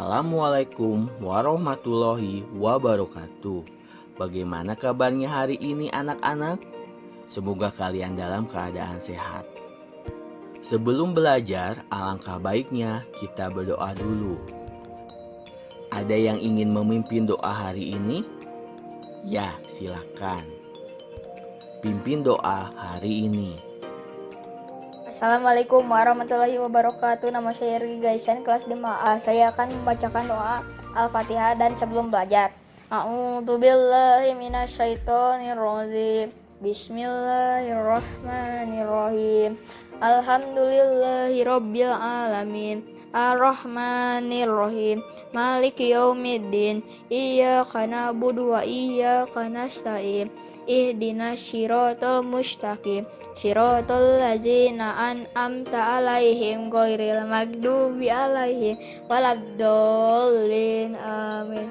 Assalamualaikum warahmatullahi wabarakatuh. Bagaimana kabarnya hari ini anak-anak? Semoga kalian dalam keadaan sehat. Sebelum belajar, alangkah baiknya kita berdoa dulu. Ada yang ingin memimpin doa hari ini? Ya, silakan. Pimpin doa hari ini. Assalamualaikum warahmatullahi wabarakatuh. Nama saya Rigi Gaisan, kelas 5A. Saya akan membacakan doa Al-Fatihah dan sebelum belajar. A'udzubillahi minasyaitonirrajim. Bismillahirrahmanirrahim. Alhamdulillahirabbil alamin. Ar-Rahmanirrahim. Maliki yaumiddin. Iyyaka na'budu wa iyyaka nasta'in. Ihdinas siratal mustaqim. Siratal ladzina an'amta 'alaihim ghairil maghdubi 'alaihim waladdallin. Amin.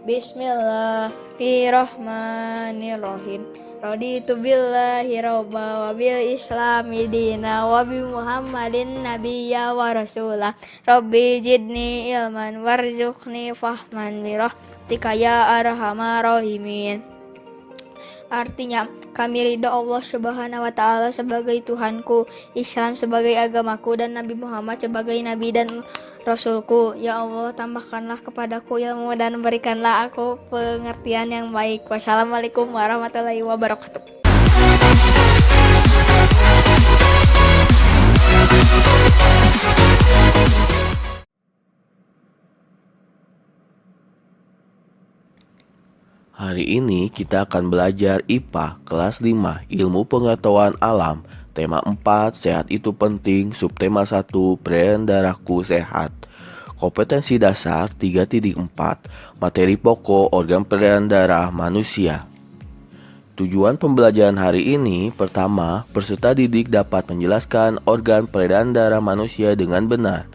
Bismillahirrahmanirrahim. Raditu billahi robba wa bil islami dina wa bi muhammadin nabiyya wa rasulah. Rabbi jidni ilman warzuqni fahman bi rahmatika ya arhamar rahimin. Artinya, kami ridho Allah Subhanahu wa Ta'ala sebagai Tuhanku, Islam sebagai agamaku, dan Nabi Muhammad sebagai Nabi dan Rasulku. Ya Allah, tambahkanlah kepadaku ilmu dan berikanlah aku pengertian yang baik. Wassalamualaikum warahmatullahi wabarakatuh. Hari ini kita akan belajar IPA kelas 5 Ilmu Pengetahuan Alam. Tema 4 Sehat itu penting. Subtema 1 Peredaran darahku sehat. Kompetensi dasar 3.4 Materi pokok organ peredaran darah manusia. Tujuan pembelajaran hari ini: pertama, peserta didik dapat menjelaskan organ peredaran darah manusia dengan benar.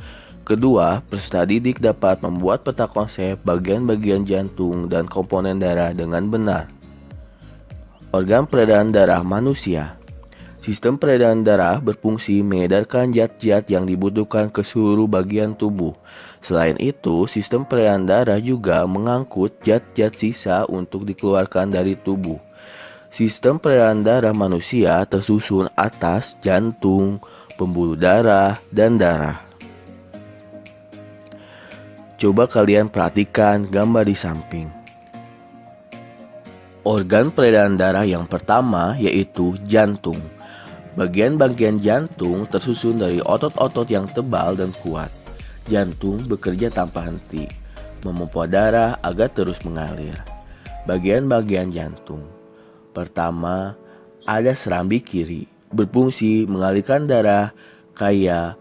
Kedua, peserta didik dapat membuat peta konsep bagian-bagian jantung dan komponen darah dengan benar. Organ peredaran darah manusia. Sistem peredaran darah berfungsi mengedarkan zat-zat yang dibutuhkan ke seluruh bagian tubuh. Selain itu, sistem peredaran darah juga mengangkut zat-zat sisa untuk dikeluarkan dari tubuh. Sistem peredaran darah manusia tersusun atas jantung, pembuluh darah, dan darah. Coba kalian perhatikan gambar di samping. Organ peredaran darah yang pertama yaitu jantung. Bagian-bagian jantung tersusun dari otot-otot yang tebal dan kuat. Jantung bekerja tanpa henti, memompa darah agar terus mengalir. Bagian-bagian jantung. Pertama, ada serambi kiri, berfungsi mengalirkan darah kaya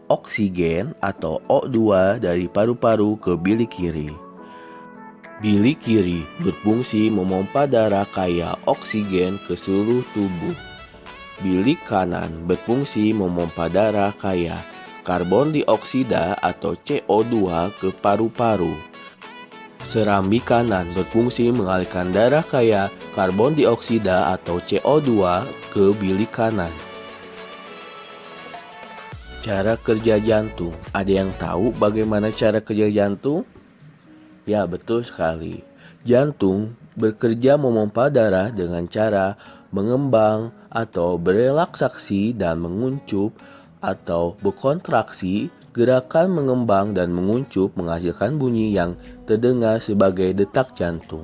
oksigen atau O2 dari paru-paru ke bilik kiri. Bilik kiri berfungsi memompa darah kaya oksigen ke seluruh tubuh. Bilik kanan berfungsi memompa darah kaya karbon dioksida atau CO2 ke paru-paru. Serambi kanan berfungsi mengalirkan darah kaya karbon dioksida atau CO2 ke bilik kanan. Cara kerja jantung. Ada yang tahu bagaimana cara kerja jantung? Ya, betul sekali. Jantung bekerja memompa darah dengan cara mengembang atau berelaksasi dan menguncup atau berkontraksi. Gerakan mengembang dan menguncup menghasilkan bunyi yang terdengar sebagai detak jantung.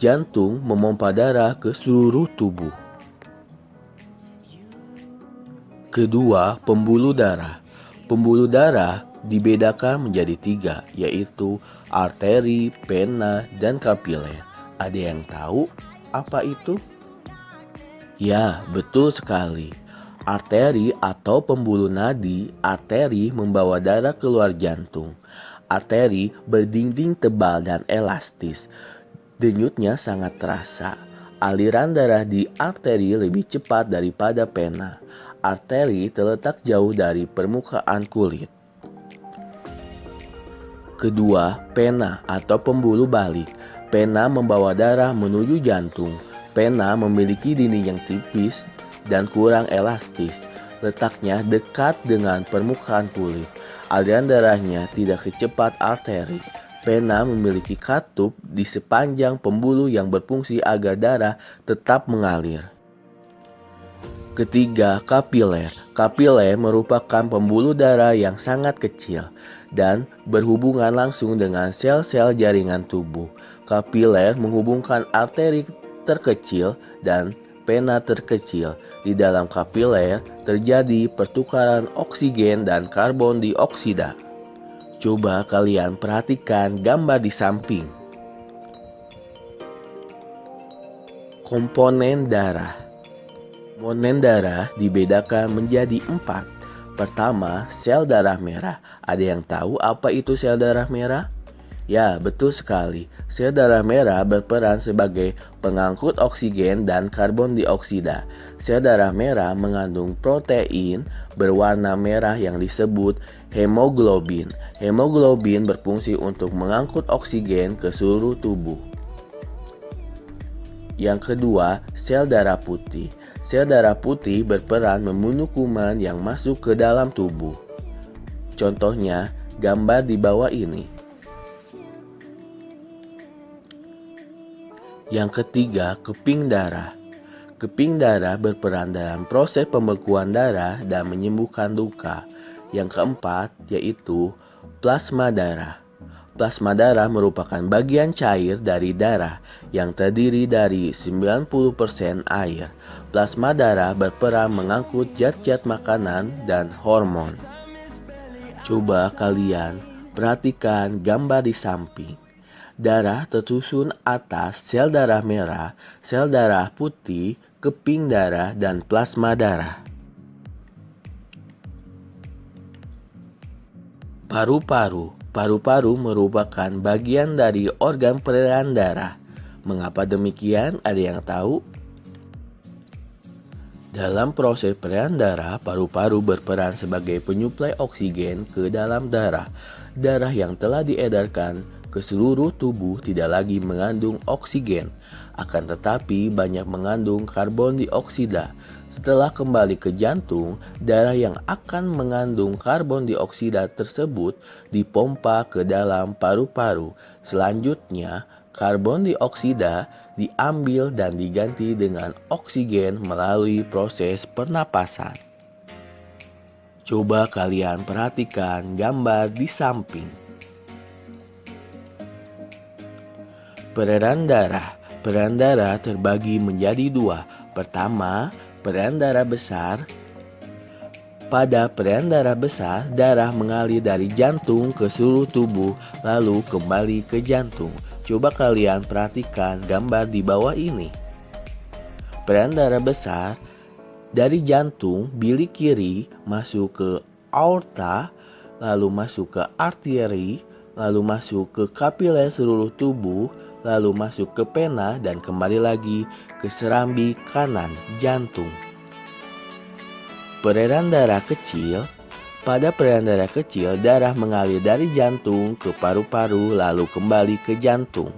Jantung memompa darah ke seluruh tubuh. Kedua, pembuluh darah. Pembuluh darah dibedakan menjadi 3, yaitu arteri, vena, dan kapiler. Ada yang tahu apa itu? Ya, betul sekali. Arteri atau pembuluh nadi. Arteri membawa darah keluar jantung. Arteri berdinding tebal dan elastis. Denyutnya sangat terasa. Aliran darah di arteri lebih cepat daripada vena. Arteri terletak jauh dari permukaan kulit. Kedua, vena atau pembuluh balik. Vena membawa darah menuju jantung. Vena memiliki dinding yang tipis dan kurang elastis. Letaknya dekat dengan permukaan kulit. Aliran darahnya tidak secepat arteri. Vena memiliki katup di sepanjang pembuluh yang berfungsi agar darah tetap mengalir. Ketiga, kapiler. Kapiler merupakan pembuluh darah yang sangat kecil dan berhubungan langsung dengan sel-sel jaringan tubuh. Kapiler menghubungkan arteri terkecil dan vena terkecil. Di dalam kapiler terjadi pertukaran oksigen dan karbon dioksida. Coba kalian perhatikan gambar di samping. Komponen darah. Komponen darah dibedakan menjadi 4. Pertama, sel darah merah. Ada yang tahu apa itu sel darah merah? Ya, betul sekali. Sel darah merah berperan sebagai pengangkut oksigen dan karbon dioksida. Sel darah merah mengandung protein berwarna merah yang disebut hemoglobin. Hemoglobin berfungsi untuk mengangkut oksigen ke seluruh tubuh. Yang kedua, sel darah putih. Sel darah putih berperan membunuh kuman yang masuk ke dalam tubuh. Contohnya, gambar di bawah ini. Yang ketiga, keping darah. Keping darah berperan dalam proses pembekuan darah dan menyembuhkan luka. Yang keempat, yaitu plasma darah. Plasma darah merupakan bagian cair dari darah yang terdiri dari 90% air. Plasma darah berperan mengangkut zat-zat makanan dan hormon. Coba kalian perhatikan gambar di samping. Darah tersusun atas sel darah merah, sel darah putih, keping darah, dan plasma darah. Paru-paru. Paru-paru merupakan bagian dari organ peredaran darah. Mengapa demikian? Ada yang tahu? Dalam proses peredaran darah, paru-paru berperan sebagai penyuplai oksigen ke dalam darah. Darah yang telah diedarkan ke seluruh tubuh tidak lagi mengandung oksigen, akan tetapi banyak mengandung karbon dioksida. Setelah kembali ke jantung, darah yang akan mengandung karbon dioksida tersebut dipompa ke dalam paru-paru. Selanjutnya, karbon dioksida diambil dan diganti dengan oksigen melalui proses pernapasan. Coba kalian perhatikan gambar di samping. Peredaran darah. Peredaran darah terbagi menjadi 2. Pertama, peredaran darah besar. Pada peredaran darah besar, darah mengalir dari jantung ke seluruh tubuh lalu kembali ke jantung. Coba kalian perhatikan gambar di bawah ini. Peredaran darah besar dari jantung bilik kiri masuk ke aorta, lalu masuk ke arteri, lalu masuk ke kapiler seluruh tubuh, lalu masuk ke vena dan kembali lagi ke serambi kanan jantung. Peredaran darah kecil. Pada peredaran darah kecil, darah mengalir dari jantung ke paru-paru lalu kembali ke jantung.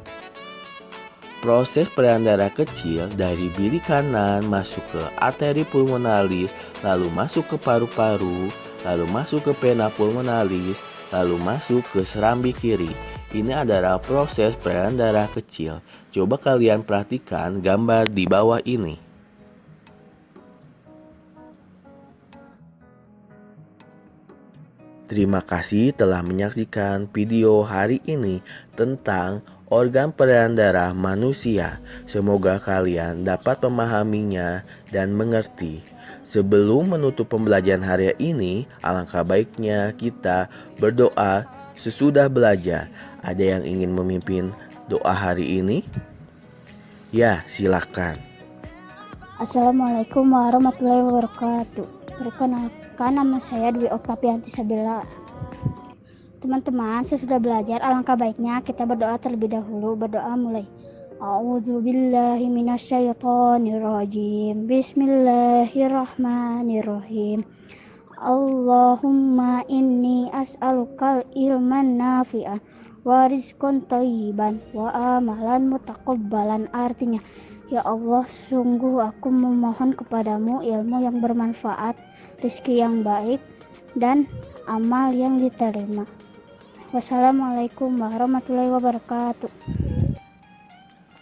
Proses peredaran darah kecil dari bilik kanan masuk ke arteri pulmonalis, lalu masuk ke paru-paru, lalu masuk ke vena pulmonalis, lalu masuk ke serambi kiri. Ini adalah proses peredaran darah kecil. Coba kalian perhatikan gambar di bawah ini. Terima kasih telah menyaksikan video hari ini tentang organ peredaran darah manusia. Semoga kalian dapat memahaminya dan mengerti. Sebelum menutup pembelajaran hari ini, alangkah baiknya kita berdoa sesudah belajar. Ada yang ingin memimpin doa hari ini? Ya, silakan. Assalamualaikum warahmatullahi wabarakatuh. Perkenalkan, nama saya Dwi Oktavianti Sabila. Teman-teman, sesudah belajar alangkah baiknya kita berdoa terlebih dahulu. Berdoa mulai. A'udzubillahi minasyaitonirrajim. Bismillahirrahmanirrahim. Allahumma inni as'alukal ilman nafi'an wa rizqan thayyiban wa amalan mutaqabbalan. Artinya, ya Allah, sungguh aku memohon kepadamu ilmu yang bermanfaat, rezeki yang baik, dan amal yang diterima. Wassalamualaikum warahmatullahi wabarakatuh.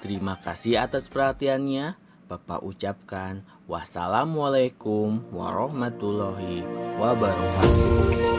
Terima kasih atas perhatiannya. Bapak ucapkan wassalamualaikum warahmatullahi wabarakatuh.